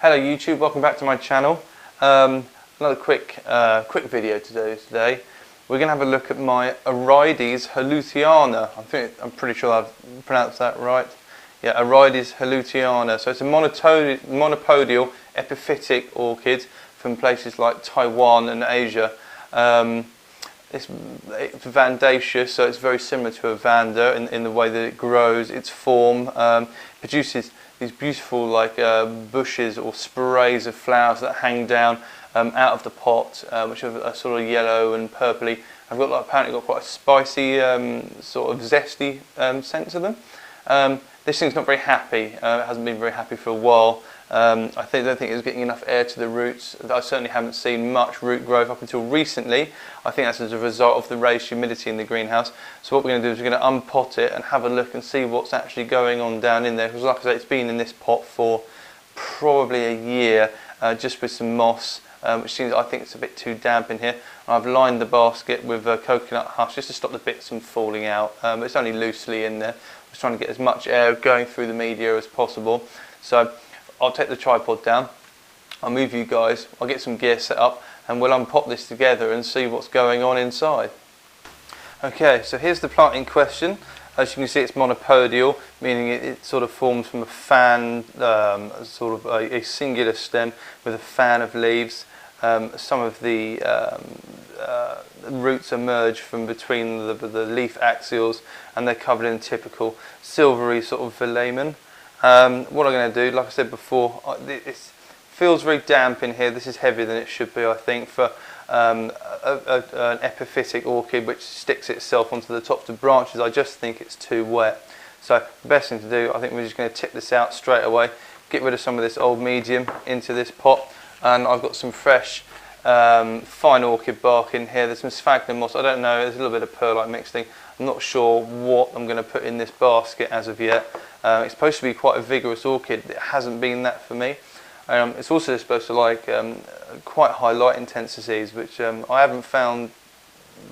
Hello YouTube, welcome back to my channel. Another quick video to do today. We're going to have a look at my Aerides houlletiana. I'm pretty sure I've pronounced that right. Yeah, Aerides houlletiana. So it's a monopodial epiphytic orchid from places like Taiwan and Asia. It's vandaceous, so it's very similar to a vanda in the way that it grows, its form. Produces these beautiful bushes or sprays of flowers that hang down out of the pot, which are sort of yellow and purpley. Apparently got quite a spicy, sort of zesty scent to them. This thing's not very happy. It hasn't been very happy for a while. I don't think it's getting enough air to the roots. I certainly haven't seen much root growth up until recently. I think that's as a result of the raised humidity in the greenhouse. So what we're going to do is we're going to unpot it and have a look and see what's actually going on down in there. Because like I say, it's been in this pot for probably a year, just with some moss, which seems, I think it's a bit too damp in here. I've lined the basket with coconut husk just to stop the bits from falling out. It's only loosely in there. I'm just trying to get as much air going through the media as possible. So I'll take the tripod down, I'll move you guys, I'll get some gear set up and we'll unpop this together and see what's going on inside. Okay, so here's the plant in question. As you can see, it's monopodial, meaning it sort of forms from a fan, sort of a singular stem with a fan of leaves. Some of the roots emerge from between the leaf axials and they're covered in typical silvery sort of velamen. What I'm going to do, like I said before, it feels very damp in here. This is heavier than it should be, I think, for an epiphytic orchid which sticks itself onto the tops of branches. I just think it's too wet. So the best thing to do, I think we're just going to tip this out straight away, get rid of some of this old medium into this pot, and I've got some fresh fine orchid bark in here. There's some sphagnum moss, I don't know, there's a little bit of perlite mixed in. I'm not sure what I'm going to put in this basket as of yet. It's supposed to be quite a vigorous orchid. It hasn't been that for me. It's also supposed to like quite high light intensities, which I haven't found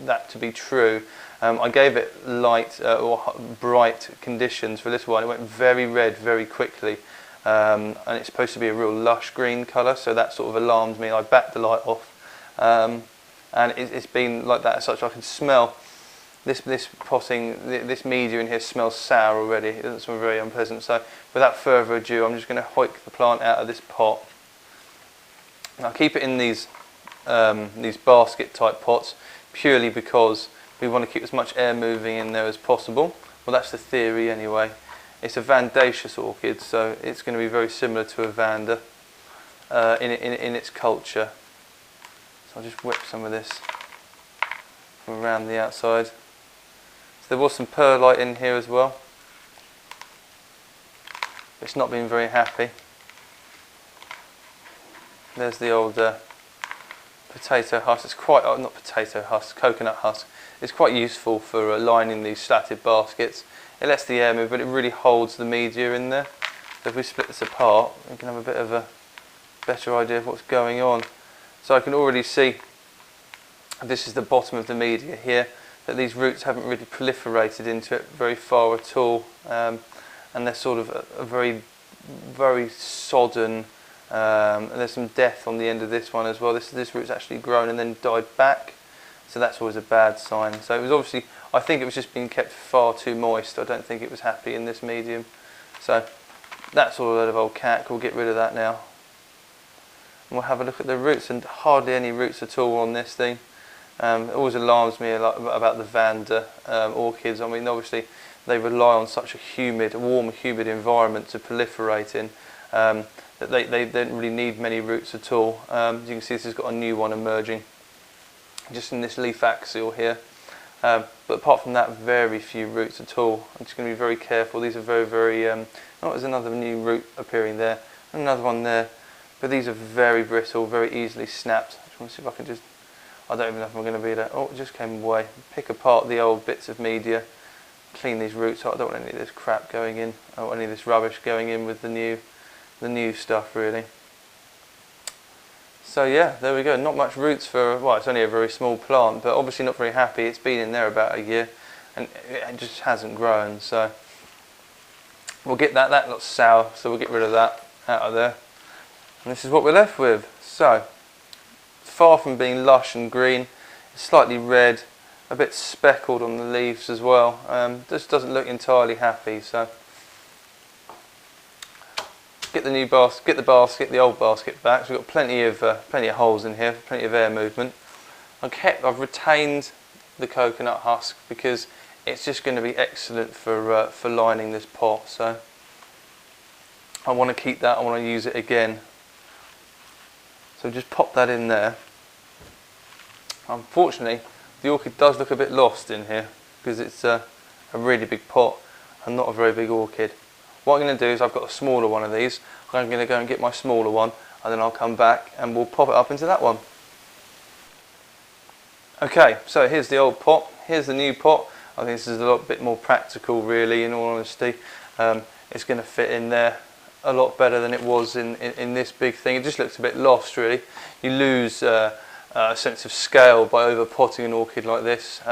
that to be true. I gave it light or bright conditions for this one. It went very red very quickly, and it's supposed to be a real lush green colour, so that sort of alarmed me. I backed the light off, and it's been like that as such. I can smell this potting, this media in here smells sour already. It doesn't smell very unpleasant. So without further ado, I'm just going to hoik the plant out of this pot. Now, I'll keep it in these basket type pots purely because we want to keep as much air moving in there as possible. Well, that's the theory anyway. It's a vandaceous orchid, so it's going to be very similar to a vanda in its culture. So I'll just whip some of this from around the outside. There was some perlite in here as well. It's not been very happy. There's the old potato husk. It's quite, not potato husk, coconut husk. It's quite useful for lining these slatted baskets. It lets the air move, but it really holds the media in there. So if we split this apart, we can have a bit of a better idea of what's going on. So I can already see this is the bottom of the media here, that these roots haven't really proliferated into it very far at all, and they're sort of a very, very sodden, and there's some death on the end of this one as well. This root's actually grown and then died back, so that's always a bad sign. So it was obviously, I think it was just being kept far too moist. I don't think it was happy in this medium. So that's all a load of old cack. We'll get rid of that now. And we'll have a look at the roots, and hardly any roots at all on this thing. It always alarms me a lot about the vanda orchids. I mean, obviously they rely on such a warm, humid environment to proliferate in, that they don't really need many roots at all. As you can see, this has got a new one emerging just in this leaf axial here. But apart from that, very few roots at all. I'm just going to be very careful. These are very, very... oh, there's another new root appearing there, and another one there. But these are very brittle, very easily snapped. I just want to see if I can just... I don't even know if I'm going to be there. Oh, it just came away. Pick apart the old bits of media, clean these roots out. I don't want any of this crap going in. I don't want any of this rubbish going in with the new stuff, really. So yeah, there we go. Not much roots for, well, it's only a very small plant, but obviously not very happy. It's been in there about a year, and it just hasn't grown. So we'll get that looks sour, so we'll get rid of that out of there. And this is what we're left with. So, far from being lush and green, it's slightly red, a bit speckled on the leaves as well. Just doesn't look entirely happy. So, get the new basket, get the basket, the old basket back. So we've got plenty of holes in here, plenty of air movement. I've retained the coconut husk because it's just going to be excellent for lining this pot. So I want to keep that. I want to use it again. So just pop that in there. Unfortunately, the orchid does look a bit lost in here because it's a really big pot and not a very big orchid. What I'm going to do is I've got a smaller one of these. I'm going to go and get my smaller one, and then I'll come back and we'll pop it up into that one. Okay, so here's the old pot. Here's the new pot. I think this is a lot bit more practical, really, in all honesty. It's going to fit in there a lot better than it was in this big thing. It just looks a bit lost, really. You lose a sense of scale by over potting an orchid like this.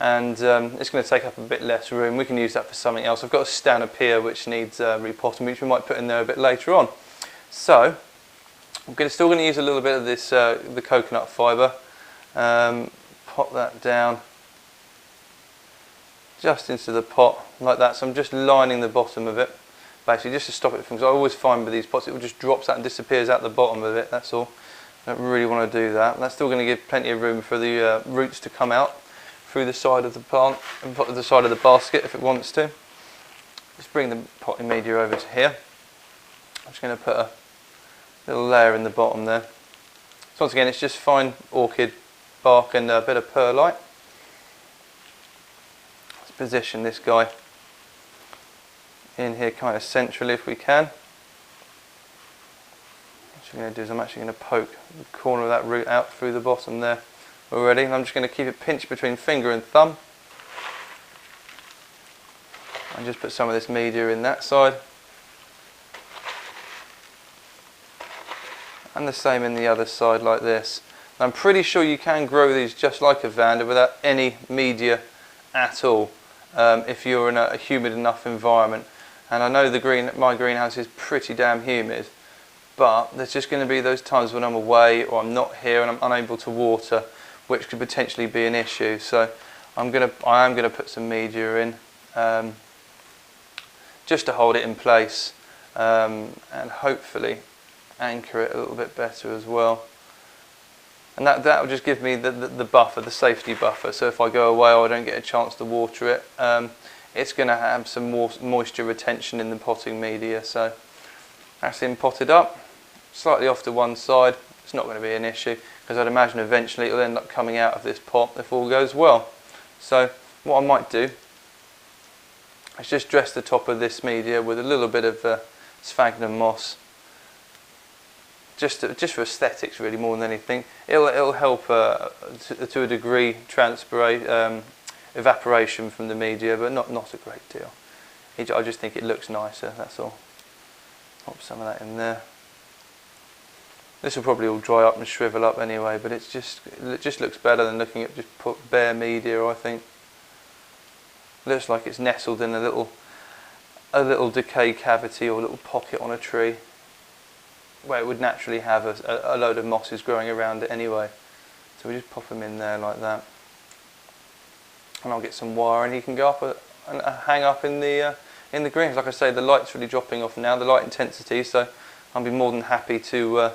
And it's going to take up a bit less room. We can use that for something else. I've got a stand up here which needs repotting, which we might put in there a bit later on. So I'm still going to use a little bit of this the coconut fibre. Pop that down just into the pot like that. So I'm just lining the bottom of it, basically just to stop it from. Because I always find with these pots it just drops out and disappears out the bottom of it. That's all. I don't really want to do that. That's still going to give plenty of room for the roots to come out through the side of the plant and put the side of the basket if it wants to. Just bring the potting media over to here. I'm just going to put a little layer in the bottom there. So once again, it's just fine orchid bark and a bit of perlite. Let's position this guy in here kind of centrally if we can. What I'm going to do is I'm actually going to poke the corner of that root out through the bottom there already, and I'm just going to keep it pinched between finger and thumb and just put some of this media in that side and the same in the other side like this. And I'm pretty sure you can grow these just like a Vanda without any media at all if you're in a humid enough environment. And I know my greenhouse is pretty damn humid, but there's just going to be those times when I'm away or I'm not here and I'm unable to water, which could potentially be an issue. So I am going to put some media in just to hold it in place and hopefully anchor it a little bit better as well. And that will just give me the buffer, the safety buffer. So if I go away or I don't get a chance to water it, it's going to have some more moisture retention in the potting media. So that's in potted up, slightly off to one side. It's not going to be an issue because I'd imagine eventually it'll end up coming out of this pot if all goes well. So what I might do is just dress the top of this media with a little bit of sphagnum moss, just for aesthetics really more than anything. It'll help to a degree evaporation from the media, but not a great deal. I just think it looks nicer, that's all. Pop some of that in there. This will probably all dry up and shrivel up anyway, but it just looks better than looking at just bare media, I think. Looks like it's nestled in a little decay cavity or a little pocket on a tree where it would naturally have a load of mosses growing around it anyway. So we just pop them in there like that. And I'll get some wire and he can go up and hang up in the greenhouse. Like I say, the light's really dropping off now, the light intensity, so I'll be more than happy to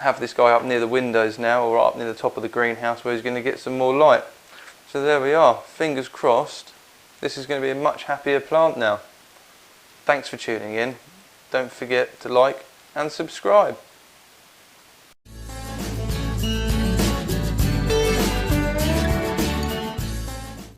have this guy up near the windows now or up near the top of the greenhouse where he's going to get some more light. So there we are, fingers crossed, this is going to be a much happier plant now. Thanks for tuning in. Don't forget to like and subscribe.